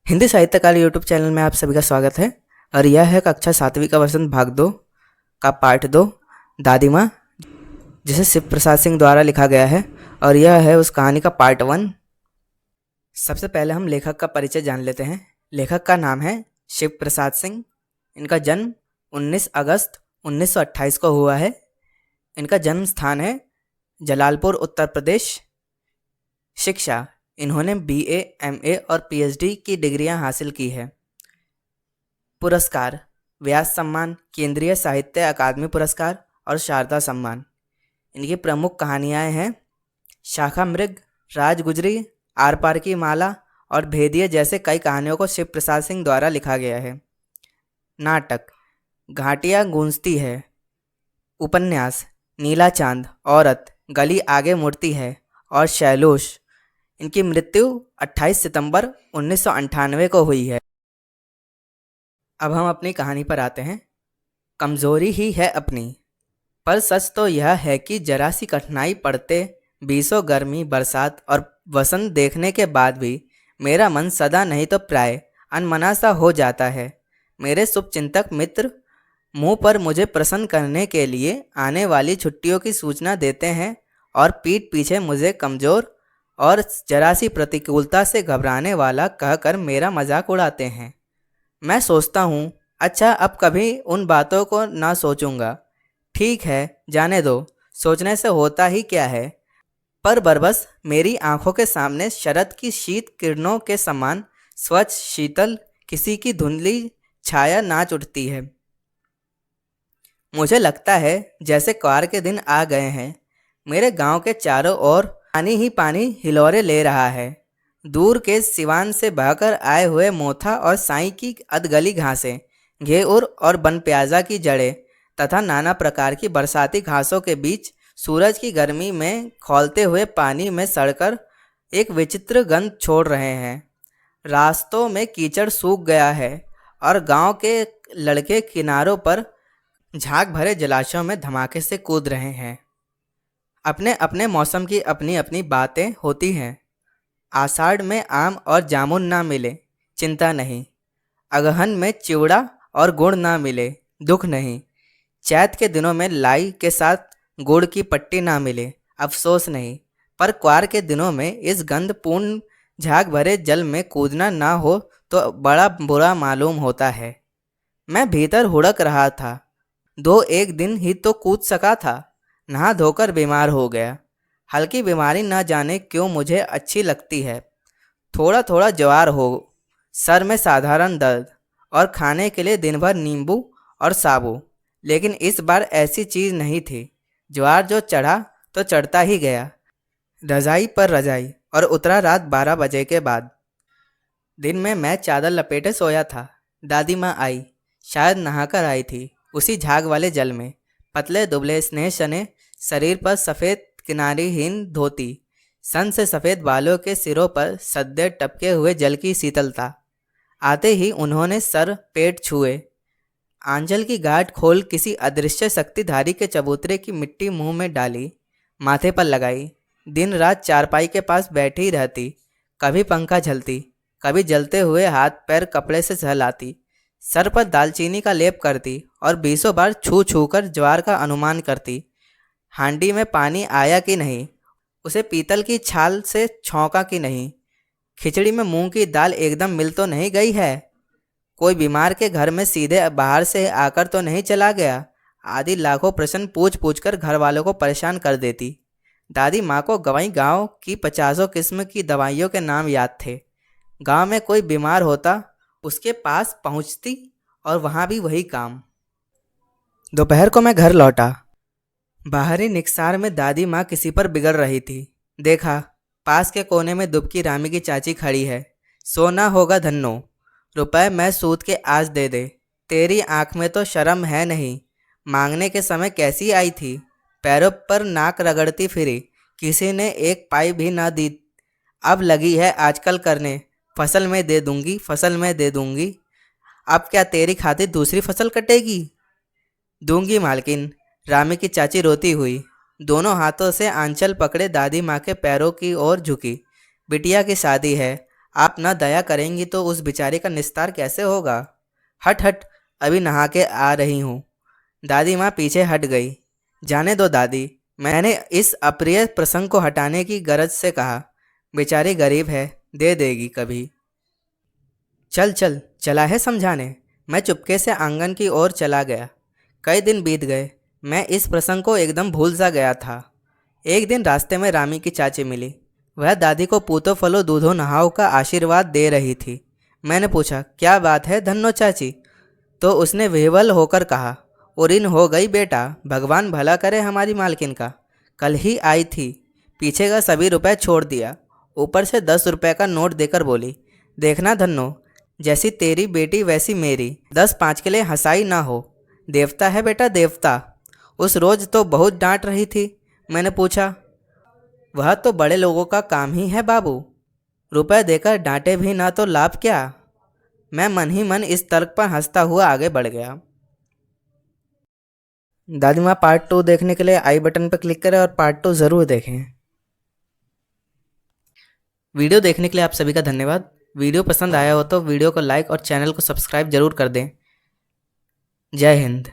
Hindi साहित्यकाल YouTube channel में आप सभी का स्वागत है। और यह है कक्षा 7वीं का वसंत भाग 2 का पार्ट 2 दादी माँ, जिसे शिव प्रसाद सिंह द्वारा लिखा गया है। और यह है उस कहानी का पार्ट 1। सबसे पहले हम लेखक का परिचय जान लेते हैं। लेखक का नाम है शिव प्रसाद सिंह। इनका जन्म 19 अगस्त 1928 को हुआ है। इनका जन्म स्थान है जलालपुर, उत्तर प्रदेश। शिक्षा, इन्होंने BA, MA और PhD की डिग्रियां हासिल की है। पुरस्कार, व्यास सम्मान, केंद्रीय साहित्य अकादमी पुरस्कार और शारदा सम्मान। इनकी प्रमुख कहानियां हैं शाखा मृग, राजगुजरी, आर पार की माला और भेदिए जैसे कई कहानियों को शिव प्रसाद सिंह द्वारा लिखा गया है। नाटक, घाटियाँ गूंजती है। उपन्यास, नीला चांद, औरत, गली आगे मुड़ती है और शैलोश। इनकी मृत्यु 28 सितंबर 1998 को हुई है। अब हम अपनी कहानी पर आते हैं। कमज़ोरी ही है अपनी, पर सच तो यह है कि जरा सी कठिनाई पड़ते बीसों गर्मी, बरसात और वसंत देखने के बाद भी मेरा मन सदा नहीं तो प्राय अनमना सा हो जाता है। मेरे शुभचिंतक मित्र मुंह पर मुझे प्रसन्न करने के लिए आने वाली छुट्टियों की सूचना देते हैं और पीठ पीछे मुझे कमज़ोर और जरा सी प्रतिकूलता से घबराने वाला कहकर मेरा मजाक उड़ाते हैं। मैं सोचता हूँ, अच्छा अब कभी उन बातों को ना सोचूंगा। ठीक है, जाने दो, सोचने से होता ही क्या है। पर बरबस मेरी आंखों के सामने शरद की शीत किरणों के समान स्वच्छ शीतल किसी की धुंधली छाया नाच उठती है। मुझे लगता है जैसे क्वार के दिन आ गए हैं। मेरे गांव के चारों ओर पानी ही पानी हिलोरे ले रहा है। दूर के सिवान से बहकर आए हुए मोथा और साई की अधगली घासें, घेउर और बनप्याजा की जड़ें तथा नाना प्रकार की बरसाती घासों के बीच सूरज की गर्मी में खौलते हुए पानी में सड़कर एक विचित्र गंध छोड़ रहे हैं। रास्तों में कीचड़ सूख गया है और गांव के लड़के किनारों पर झाग भरे जलाशयों में धमाके से कूद रहे हैं। अपने अपने मौसम की अपनी अपनी बातें होती हैं। आषाढ़ में आम और जामुन ना मिले, चिंता नहीं। अगहन में चिवड़ा और गुड़ ना मिले, दुख नहीं। चैत के दिनों में लाई के साथ गुड़ की पट्टी ना मिले, अफसोस नहीं। पर क्वार के दिनों में इस गंधपूर्ण झाग भरे जल में कूदना ना हो तो बड़ा बुरा मालूम होता है। मैं भीतर हुड़क रहा था। 2-1 दिन ही तो कूद सका था, नहा धोकर बीमार हो गया। हल्की बीमारी न जाने क्यों मुझे अच्छी लगती है। थोड़ा थोड़ा ज्वार हो, सर में साधारण दर्द और खाने के लिए दिन भर नींबू और साबू। लेकिन इस बार ऐसी चीज़ नहीं थी। ज्वार जो चढ़ा तो चढ़ता ही गया, रजाई पर रजाई, और उतरा रात 12 बजे के बाद। दिन में मैं चादर लपेटे सोया था। दादी माँ आई, शायद नहाकर आई थी। उसी झाग वाले जल में पतले दुबले स्नेह सने शरीर पर सफ़ेद किनारीहीन धोती, सन से सफ़ेद बालों के सिरों पर सद्य टपके हुए जल की शीतलता। आते ही उन्होंने सर पेट छुए, आंचल की गांठ खोल किसी अदृश्य शक्तिधारी के चबूतरे की मिट्टी मुंह में डाली, माथे पर लगाई। दिन रात चारपाई के पास बैठी रहती, कभी पंखा झलती, कभी जलते हुए हाथ पैर कपड़े से सहलाती, सर पर दालचीनी का लेप करती और 20 बार छू छू कर ज्वार का अनुमान करती। हांडी में पानी आया कि नहीं, उसे पीतल की छाल से छौंका कि नहीं, खिचड़ी में मूंग की दाल एकदम मिल तो नहीं गई है, कोई बीमार के घर में सीधे बाहर से आकर तो नहीं चला गया, आदि लाखों प्रश्न पूछ पूछ कर घर वालों को परेशान कर देती। दादी माँ को गवाई गांव की 50 किस्म की दवाइयों के नाम याद थे। गांव में कोई बीमार होता, उसके पास पहुंचती और वहाँ भी वही काम। दोपहर को मैं घर लौटा। बाहरी निकसार में दादी माँ किसी पर बिगड़ रही थी। देखा, पास के कोने में दुबकी रामी की चाची खड़ी है। सोना होगा धन्नो, रुपए मैं सूद के आज दे दे। तेरी आंख में तो शर्म है नहीं, मांगने के समय कैसी आई थी, पैरों पर नाक रगड़ती फिरी, किसी ने एक पाई भी ना दी। अब लगी है आजकल करने, फसल में दे दूंगी, फसल में दे दूंगी। अब क्या तेरी खातिर दूसरी फसल कटेगी? दूंगी मालकिन, रामी की चाची रोती हुई दोनों हाथों से आंचल पकड़े दादी माँ के पैरों की ओर झुकी। बिटिया की शादी है, आप ना दया करेंगी तो उस बेचारे का निस्तार कैसे होगा। हट हट, अभी नहा के आ रही हूँ। दादी माँ पीछे हट गई। जाने दो दादी, मैंने इस अप्रिय प्रसंग को हटाने की गरज से कहा। बेचारी गरीब है, दे देगी कभी। चल चल, चला है समझाने। मैं चुपके से आंगन की ओर चला गया। कई दिन बीत गए, मैं इस प्रसंग को एकदम भूल सा गया था। एक दिन रास्ते में रामी की चाची मिली। वह दादी को पूतो फलो दूधो नहाओ का आशीर्वाद दे रही थी। मैंने पूछा, क्या बात है धन्नो चाची? तो उसने विह्वल होकर कहा, उरीन हो गई बेटा, भगवान भला करे हमारी मालकिन का। कल ही आई थी, पीछे का सभी रुपए छोड़ दिया, ऊपर से 10 रुपए का नोट देकर बोली, देखना धन्नो, जैसी तेरी बेटी वैसी मेरी, 10 5 के लिए हंसाई ना हो। देवता है बेटा देवता। उस रोज तो बहुत डांट रही थी। मैंने पूछा, वह तो बड़े लोगों का काम ही है बाबू, रुपए देकर डांटे भी ना तो लाभ क्या। मैं मन ही मन इस तर्क पर हंसता हुआ आगे बढ़ गया। दादी माँ पार्ट 2 देखने के लिए आई बटन पर क्लिक करें और पार्ट 2 ज़रूर देखें। वीडियो देखने के लिए आप सभी का धन्यवाद। वीडियो पसंद आया हो तो वीडियो को लाइक और चैनल को सब्सक्राइब जरूर कर दें। जय हिंद।